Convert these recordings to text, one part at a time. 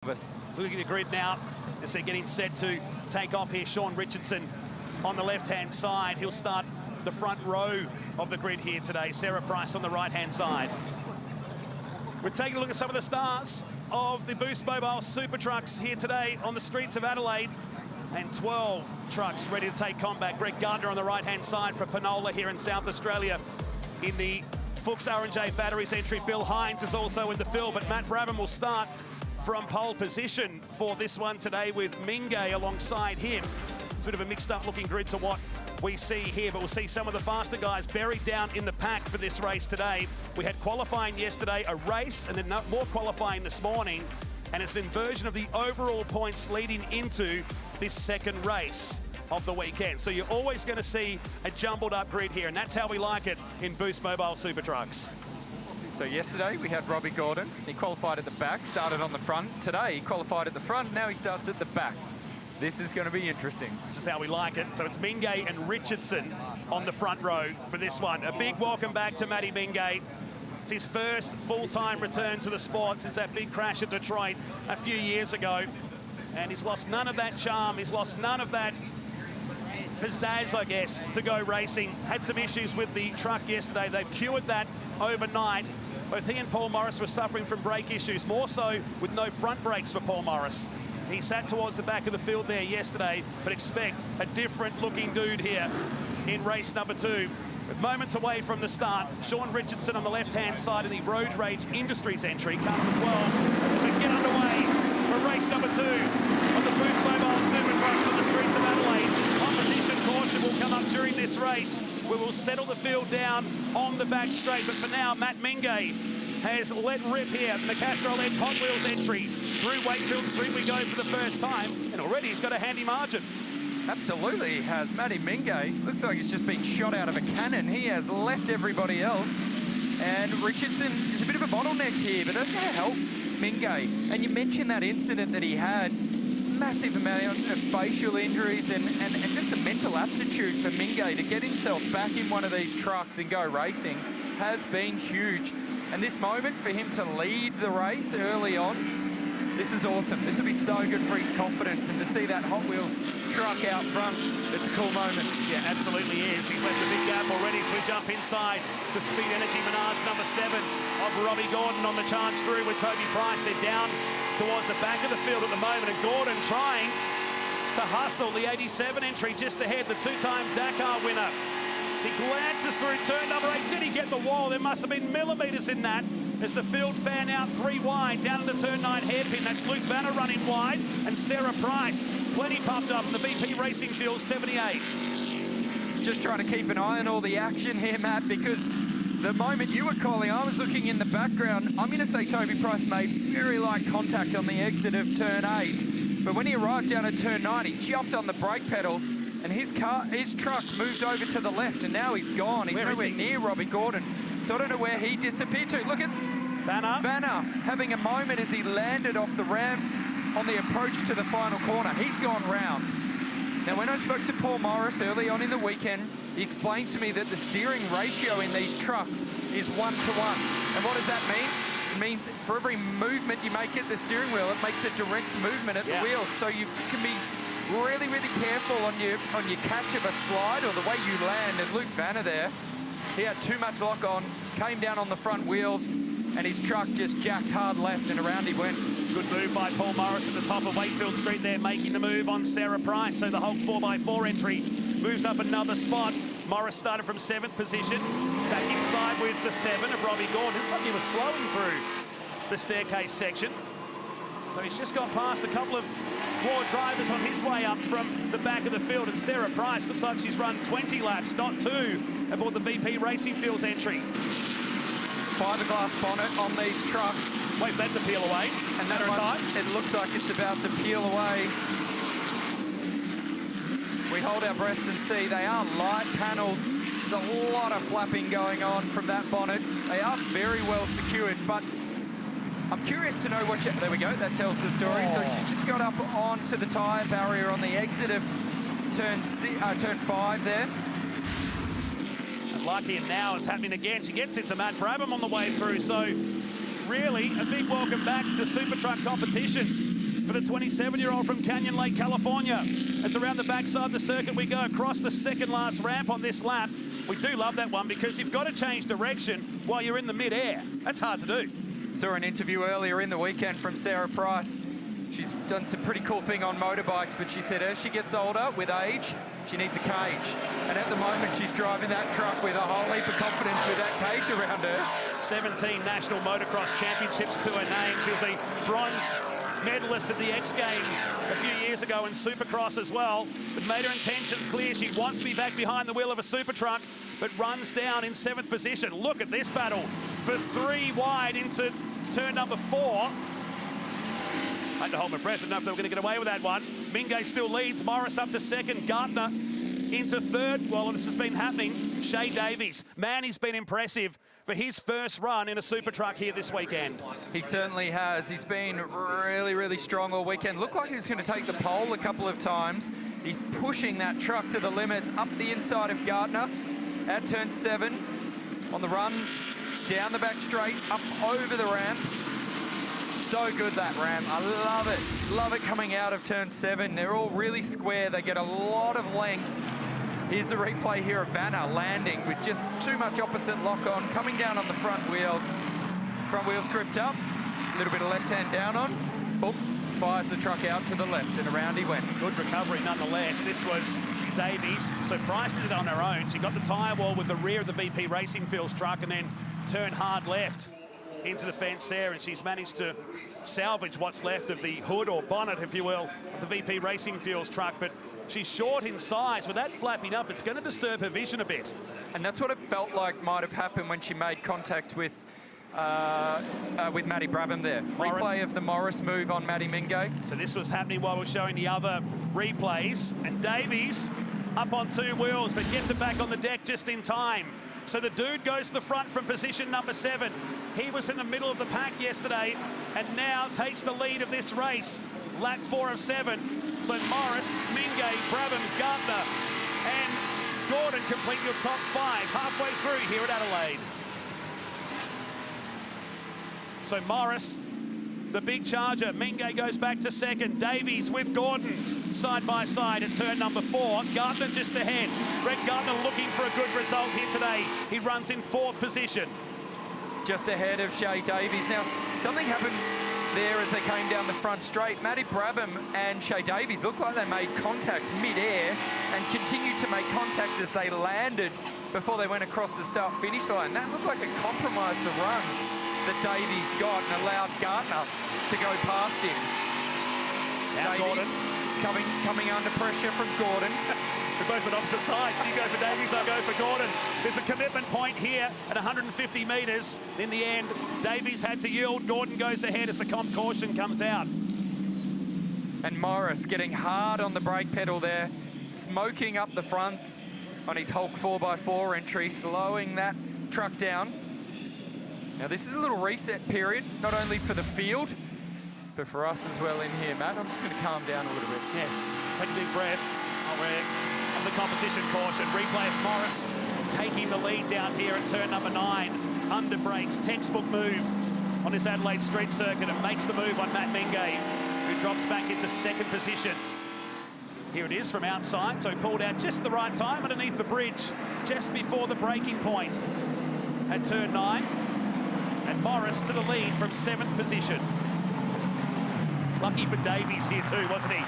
Looking at the grid now as they're getting set to take off here. Sean Richardson on the left-hand side. He'll start the front row of the grid here today. Sarah Price on the right-hand side. We're taking a look at some of the stars of the Boost Mobile Super Trucks here today on the streets of Adelaide. And 12 trucks ready to take combat. Greg Gardner on the right-hand side for Panola here in South Australia. In the Fuchs R&J Batteries entry, Bill Hines is also in the field, but Matt Brabham will start from pole position for this one today with Mingay alongside him. It's a bit of a mixed up looking grid to what we see here, but we'll see some of the faster guys buried down in the pack for this race today. We had qualifying yesterday, a race, and then more qualifying this morning, and it's an inversion of the overall points leading into this second race of the weekend. So you're always going to see a jumbled up grid here, and that's how we like it in Boost Mobile Super Trucks. So yesterday we had Robbie Gordon. He qualified at the back, started on the front. Today he qualified at the front, now he starts at the back. This is going to be interesting. This is how we like it. So it's Mingay and Richardson on the front row for this one. A big welcome back to Matty Mingay. It's his first full-time return to the sport since that big crash at Detroit a few years ago. And he's lost none of that charm. He's lost none of that pizzazz, I guess, to go racing. Had some issues with the truck yesterday. They've cured that overnight. Both he and Paul Morris were suffering from brake issues, more so with no front brakes for Paul Morris. He sat towards the back of the field there yesterday, but expect a different looking dude here in race number 2. With moments away from the start, Sean Richardson on the left-hand side of the Road Rage Industries entry, car number 12. So get underway for race number 2 of the Boost Mobile Super Trucks on the streets of Adelaide. Competition caution will come up during this race. We will settle the field down on the back straight, but for now, Matt Mingay has let rip here. The Castrol Edge Hot Wheels entry through Wakefield Street we go for the first time, and already he's got a handy margin. Absolutely he has. Matty Mingay looks like he's just been shot out of a cannon. He has left everybody else, and Richardson is a bit of a bottleneck here, but that's going to help Mingay. And you mentioned that incident that he had, massive amount of facial injuries, and just the mental aptitude for Mingay to get himself back in one of these trucks and go racing has been huge. And this moment for him to lead the race early on, this is awesome. This will be so good for his confidence, and to see that Hot Wheels truck out front, it's a cool moment. Yeah, absolutely is. He's left a big gap already, so we jump inside the Speed Energy Menards number 7 of Robbie Gordon on the charge through with Toby Price. They're down towards the back of the field at the moment, and Gordon trying to hustle the 87 entry just ahead, the 2-time Dakar winner. He glances through turn number 8. Did he get the wall? There must have been millimetres in that as the field fan out 3 wide down into turn 9 hairpin. That's Luke Vanner running wide, and Sarah Price plenty pumped up in the VP Racing Field 78. Just trying to keep an eye on all the action here, Matt, because the moment you were calling, I was looking in the background. I'm going to say Toby Price made very light contact on the exit of turn 8, but when he arrived down at turn 9, he jumped on the brake pedal, and his truck moved over to the left, and now he's gone. He's nowhere near Robbie Gordon, so I don't know where he disappeared to. Look at Vanner having a moment as he landed off the ramp on the approach to the final corner. He's gone round. Now, when I spoke to Paul Morris early on in the weekend, he explained to me that the steering ratio in these trucks is 1 to 1. And what does that mean? It means for every movement you make at the steering wheel, it makes a direct movement at the wheels. So you can be really, really careful on your catch of a slide or the way you land. And Luke Vanner there, he had too much lock on, came down on the front wheels, and his truck just jacked hard left, and around he went. Good move by Paul Morris at the top of Wakefield Street there, making the move on Sarah Price. So the Hulk 4x4 entry moves up another spot. Morris started from 7th position, back inside with the 7 of Robbie Gordon. Looks like he was slowing through the staircase section. So he's just gone past a couple of more drivers on his way up from the back of the field, and Sarah Price looks like she's run 20 laps, not 2, aboard the VP Racing Fields entry. Fiberglass bonnet on these trucks. Wait for that to peel away. And matter of time. It looks like it's about to peel away. We hold our breaths and see they are light panels. There's a lot of flapping going on from that bonnet. They are very well secured, but I'm curious to know what there we go, that tells the story. So she's just got up onto the tyre barrier on the exit of turn 5 there. Lucky, and now it's happening again. She gets into Matt Brabham on the way through, so really a big welcome back to Super Truck competition. for the 27-year-old from Canyon Lake, California. It's around the backside of the circuit we go, across the second last ramp on this lap. We do love that one because you've got to change direction while you're in the mid-air. That's hard to do. Saw an interview earlier in the weekend from Sarah Price. She's done some pretty cool thing on motorbikes, but she said as she gets older, with age, she needs a cage. And at the moment, she's driving that truck with a whole heap of confidence with that cage around her. 17 national motocross championships to her name. She was a bronze medalist at the X Games a few years ago in Supercross as well, but made her intentions clear. She wants to be back behind the wheel of a super truck, but runs down in 7th position. Look at this battle for 3 wide into turn number 4. I had to hold my breath enough that we're going to get away with that one. Mingay still leads. Morris up to 2nd. Gartner into 3rd. Well, this has been happening. Shay Davies. Man, he's been impressive for his first run in a super truck here this weekend. He certainly has. He's been really, really strong all weekend. Looked like he was going to take the pole a couple of times. He's pushing that truck to the limits up the inside of Gartner at turn 7 on the run, down the back straight, up over the ramp. So good, that ramp. I love it. Love it coming out of turn 7. They're all really square. They get a lot of length. Here's the replay here of Vanna landing with just too much opposite lock on, coming down on the front wheels. Front wheels gripped up, a little bit of left hand down on. Boom, fires the truck out to the left and around he went. Good recovery nonetheless. This was Davies. So Price did it on her own. She got the tyre wall with the rear of the VP Racing Fields truck and then turned hard left into the fence there, and she's managed to salvage what's left of the hood or bonnet, if you will, of the VP Racing Fields truck. But she's short in size. With that flapping up, it's going to disturb her vision a bit. And that's what it felt like might have happened when she made contact with Maddie Brabham there. Morris. Replay of the Morris move on Maddie Mingay. So this was happening while we're showing the other replays, and Davies up on 2 wheels, but gets it back on the deck just in time. So the dude goes to the front from position number 7. He was in the middle of the pack yesterday and now takes the lead of this race. Lap 4 of 7. So Morris, Mingay, Brabham, Gartner and Gordon complete your top 5 halfway through here at Adelaide. So Morris, the big charger. Mingay goes back to 2nd. Davies with Gordon side by side at turn number 4. Gartner just ahead. Greg Gartner looking for a good result here today. He runs in 4th position. Just ahead of Shay Davies. Now, something happened there as they came down the front straight. Maddie Brabham and Shay Davies looked like they made contact mid-air and continued to make contact as they landed before they went across the start-finish line. That looked like it compromised the run that Davies got and allowed Gartner to go past him. Now Davies coming under pressure from Gordon. We're both on opposite sides. You go for Davies, I'll go for Gordon. There's a commitment point here at 150 metres. In the end, Davies had to yield. Gordon goes ahead as the comp caution comes out. And Morris getting hard on the brake pedal there, smoking up the fronts on his Hulk 4x4 entry, slowing that truck down. Now this is a little reset period, not only for the field, but for us as well in here, Matt. I'm just going to calm down a little bit. Yes, take a deep breath. Of the competition caution. Replay of Morris taking the lead down here at turn number 9. Under brakes, textbook move on this Adelaide street circuit and makes the move on Matt Mingay, who drops back into 2nd position. Here it is from outside, so pulled out just the right time underneath the bridge, just before the braking point at turn 9. And Morris to the lead from 7th position. Lucky for Davies here too, wasn't he?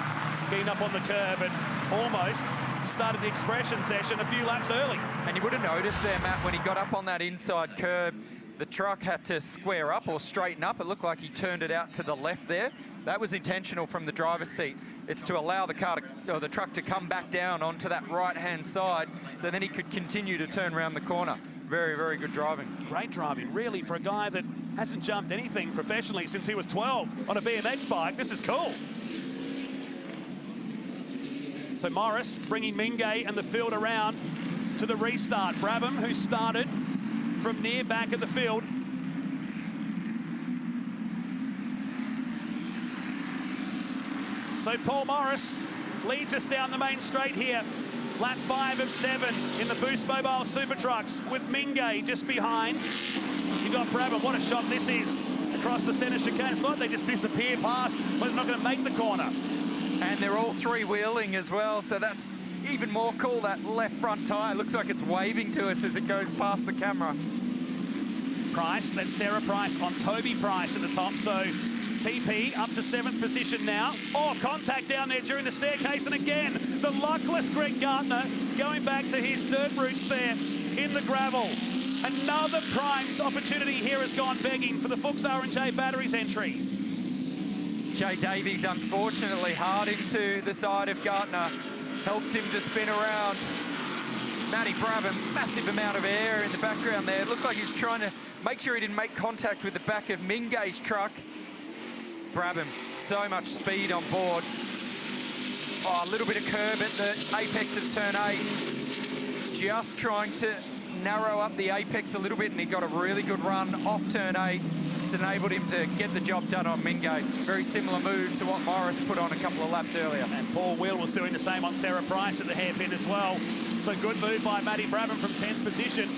Getting up on the curb and almost started the expression session a few laps early. And you would have noticed there, Matt, when he got up on that inside curb, the truck had to square up or straighten up. It looked like he turned it out to the left there. That was intentional from the driver's seat. It's to allow the truck to come back down onto that right-hand side, so then he could continue to turn around the corner. Very, very good driving. Great driving, really, for a guy that hasn't jumped anything professionally since he was 12 on a BMX bike. This is cool. So Morris bringing Mingay and the field around to the restart. Brabham, who started from near back of the field. So Paul Morris leads us down the main straight here. Lap 5 of 7 in the Boost Mobile Super Trucks with Mingay just behind. You've got Brabham. What a shot this is. across the centre chicane. It's like they just disappear past, but they're not going to make the corner. And they're all three-wheeling as well, so that's even more cool. That left front tyre looks like it's waving to us as it goes past the camera. Price, that's Sarah Price on Toby Price at the top, so TP up to 7th position now. Oh, contact down there during the staircase, and again, the luckless Greg Gardner going back to his dirt roots there in the gravel. Another Prime's opportunity here has gone begging for the Fuchs R&J Batteries entry. Jay Davies, unfortunately, hard into the side of Gardner, helped him to spin around. Matty Brabham, massive amount of air in the background there. It looked like he was trying to make sure he didn't make contact with the back of Mingay's truck. Brabham, so much speed on board. Oh, a little bit of curb at the apex of turn 8. Just trying to narrow up the apex a little bit, and he got a really good run off turn 8. It's enabled him to get the job done on Mingay. Very similar move to what Morris put on a couple of laps earlier. And Paul Will was doing the same on Sarah Price at the hairpin as well. So good move by Matty Brabham from 10th position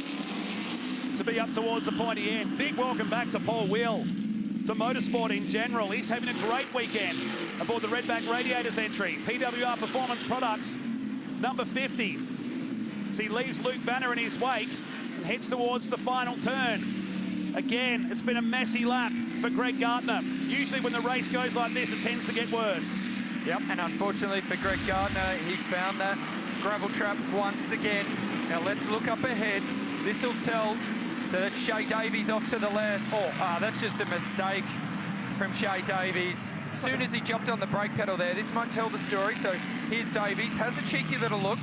to be up towards the pointy end. Big welcome back to Paul Will, to motorsport in general. He's having a great weekend aboard the Redback Radiators entry. PWR Performance Products, number 50. So he leaves Luke Vanner in his wake and heads towards the final turn. Again, it's been a messy lap for Greg Gardner. Usually when the race goes like this, it tends to get worse. Yep, and unfortunately for Greg Gardner, he's found that gravel trap once again. Now let's look up ahead. This will tell, so that's Shay Davies off to the left. Oh, that's just a mistake from Shay Davies. As soon as he jumped on the brake pedal there, this might tell the story. So here's Davies, has a cheeky little look,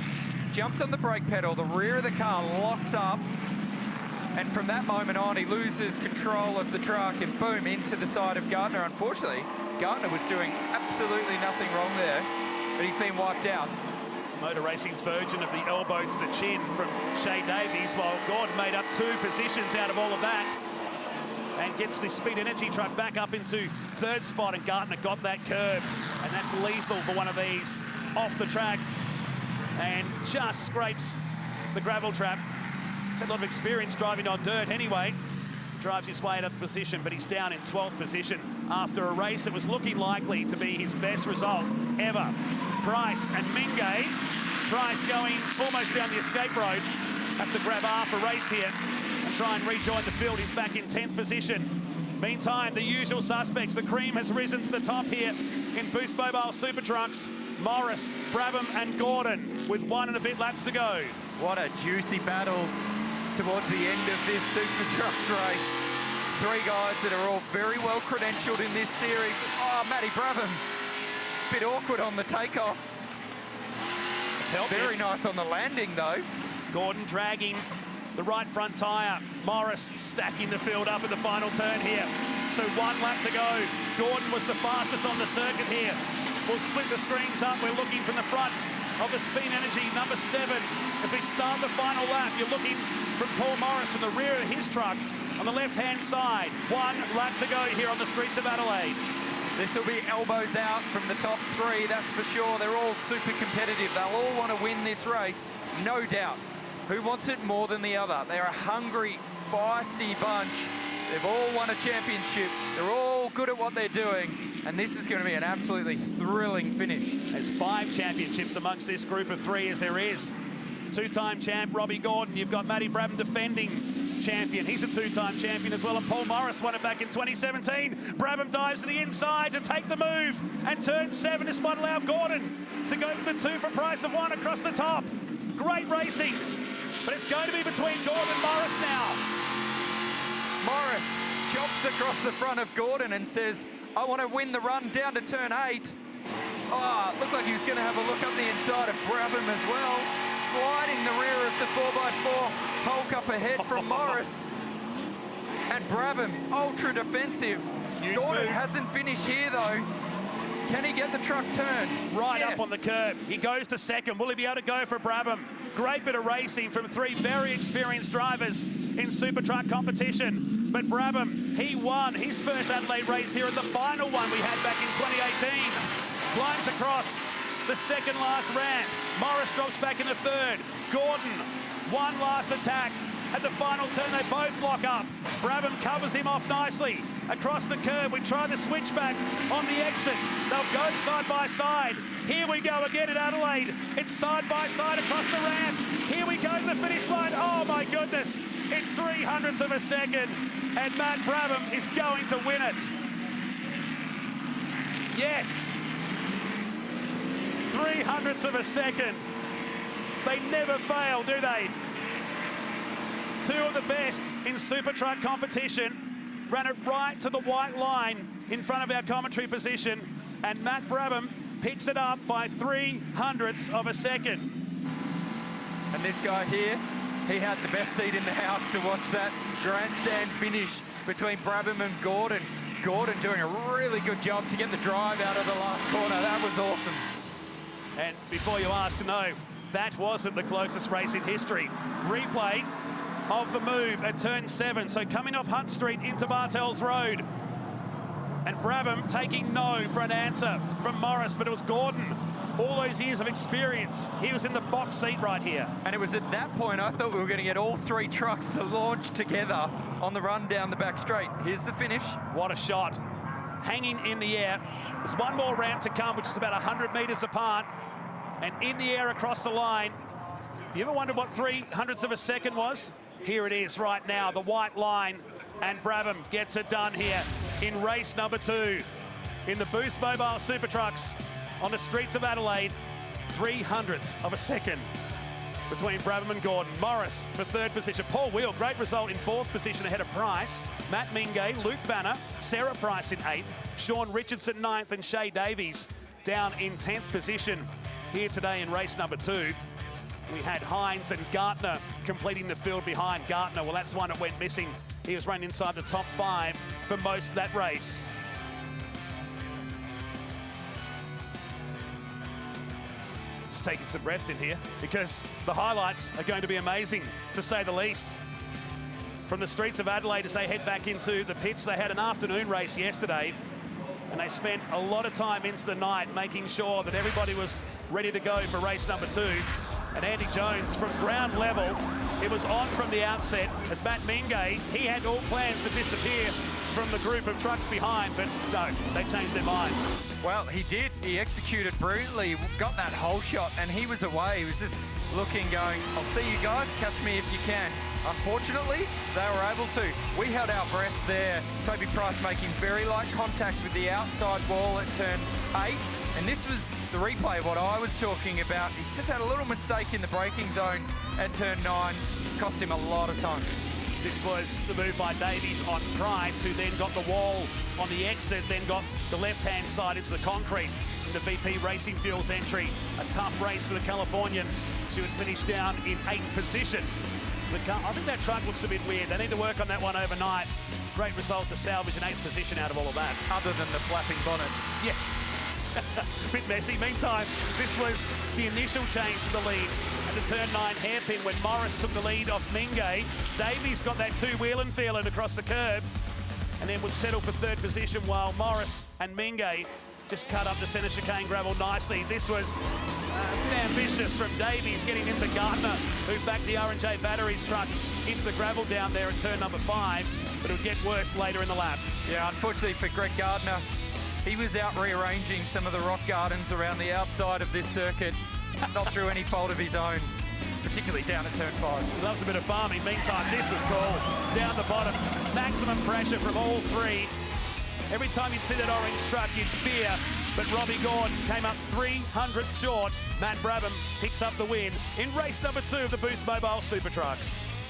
jumps on the brake pedal, the rear of the car locks up, and from that moment on, he loses control of the truck and boom, into the side of Gardner. Unfortunately, Gardner was doing absolutely nothing wrong there, but he's been wiped out. Motor Racing's version of the elbow to the chin from Shay Davies, while Gordon made up 2 positions out of all of that and gets the Speed Energy truck back up into 3rd spot, and Gardner got that curb, and that's lethal for one of these off the track and just scrapes the gravel trap. He's had a lot of experience driving on dirt anyway. Drives his way out of the position, but he's down in 12th position after a race that was looking likely to be his best result ever. Price and Mingay. Price going almost down the escape road. Have to grab half a race here and try and rejoin the field. He's back in 10th position. Meantime, the usual suspects. The cream has risen to the top here in Boost Mobile Super Trucks. Morris, Brabham and Gordon with 1 and a bit laps to go. What a juicy battle towards the end of this Super Trucks race. 3 guys that are all very well credentialed in this series. Oh, Matty Brabham, bit awkward on the takeoff. Very nice on the landing though. Gordon dragging the right front tyre. Morris stacking the field up at the final turn here. So 1 lap to go. Gordon was the fastest on the circuit here. We'll split the screens up. We're looking from the front of the Speed Energy number 7 as we start the final lap. You're looking from Paul Morris from the rear of his truck on the left-hand side. 1 lap to go here on the streets of Adelaide. This will be elbows out from the top 3, that's for sure. They're all super competitive. They'll all want to win this race, no doubt. Who wants it more than the other? They're a hungry, feisty bunch. They've all won a championship. They're all good at what they're doing. And this is going to be an absolutely thrilling finish. There's 5 championships amongst this group of 3 as there is. 2-time champ Robbie Gordon. You've got Matty Brabham defending champion. He's a 2-time champion as well, and Paul Morris won it back in 2017. Brabham dives to the inside to take the move, and turn 7 is what allowed Gordon to go for the 2 for a price of 1 across the top. Great racing, but it's going to be between Gordon and Morris now. Morris chops across the front of Gordon and says, I want to win the run down to turn 8. Oh, it looked like he was going to have a look up the inside of Brabham as well. Sliding the rear of the 4x4, Hulk up ahead from Morris. And Brabham, ultra defensive. Huge Gordon move. hasn't finished here though. Can he get the truck turned? Right Yes. up on the curb. He goes to 2nd. Will he be able to go for Brabham? Great bit of racing from 3 very experienced drivers in Super Truck competition. But Brabham, he won his first Adelaide race here in the final one we had back in 2018. Climbs across the 2nd last ramp. Morris drops back in the 3rd. Gordon, 1 last attack. At the final turn, they both lock up. Brabham covers him off nicely across the curb. We try the switchback on the exit. They'll go side by side. Here we go again at Adelaide. It's side by side across the ramp. Here we go to the finish line. Oh my goodness. It's 300ths of a second. And Matt Brabham is going to win it. Yes. 300ths of a second. They never fail, do they? Two of the best in super truck competition ran it right to the white line in front of our commentary position, and Matt Brabham picks it up by 300ths of a second. And this guy here, he had the best seat in the house to watch that grandstand finish between Brabham and Gordon. Gordon doing a really good job to get the drive out of the last corner. That was awesome. And before you ask, no, that wasn't the closest race in history. Replay of the move at turn 7. So coming off Hunt Street into Bartels Road. And Brabham taking no for an answer from Morris, but it was Gordon. All those years of experience, he was in the box seat right here. And it was at that point I thought we were going to get all three trucks to launch together on the run down the back straight. Here's the finish. What a shot. Hanging in the air. There's one more ramp to come, which is about 100 metres apart. And in the air across the line. You ever wondered what 300ths of a second was? Here it is right now, the white line. And Brabham gets it done here in race number 2 in the Boost Mobile Super Trucks on the streets of Adelaide. 300ths of a second between Brabham and Gordon. Morris for 3rd position. Paul Wheel, great result in 4th position ahead of Price. Matt Mingay, Luke Banner, Sarah Price in 8th. Sean Richardson 9th, and Shay Davies down in 10th position here today in race number 2. We had Hines and Gartner completing the field behind. Gartner, well, that's one that went missing. He was running inside the top 5 for most of that race. Just taking some breaths in here because the highlights are going to be amazing, to say the least. From the streets of Adelaide as they head back into the pits, they had an afternoon race yesterday and they spent a lot of time into the night making sure that everybody was ready to go for race number 2. And Andy Jones from ground level, it was on from the outset as Matt Mingay, he had all plans to disappear from the group of trucks behind, but no, they changed their mind. Well, he did. He executed brilliantly, got that whole shot, and he was away. He was just looking, going, I'll see you guys, catch me if you can. Unfortunately, they were able to. We held our breaths there. Toby Price making very light contact with the outside wall at turn 8. And this was the replay of what I was talking about. He's just had a little mistake in the braking zone at turn 9. Cost him a lot of time. This was the move by Davies on Price, who then got the wall on the exit, then got the left-hand side into the concrete in the VP Racing Fuels entry. A tough race for the Californian. She would finish down in 8th position. I think that truck looks a bit weird. They need to work on that one overnight. Great result to salvage an 8th position out of all of that. Other than the flapping bonnet. Yes. A bit messy. Meantime, this was the initial change to the lead at the turn 9 hairpin when Morris took the lead off Mingay. Davies got that 2-wheeling feeling across the curb and then would settle for 3rd position while Morris and Mingay just cut up the centre chicane gravel nicely. This was a bit ambitious from Davies getting into Gartner, who backed the R&J Batteries truck into the gravel down there at turn number 5, but it would get worse later in the lap. Yeah, unfortunately for Greg Gardner, he was out rearranging some of the rock gardens around the outside of this circuit, not through any fault of his own, particularly down at turn 5. He loves a bit of farming. Meantime, this was called down the bottom. Maximum pressure from all 3. Every time you'd see that orange truck, you'd fear. But Robbie Gordon came up 300ths short. Matt Brabham picks up the win in race number 2 of the Boost Mobile Super Trucks.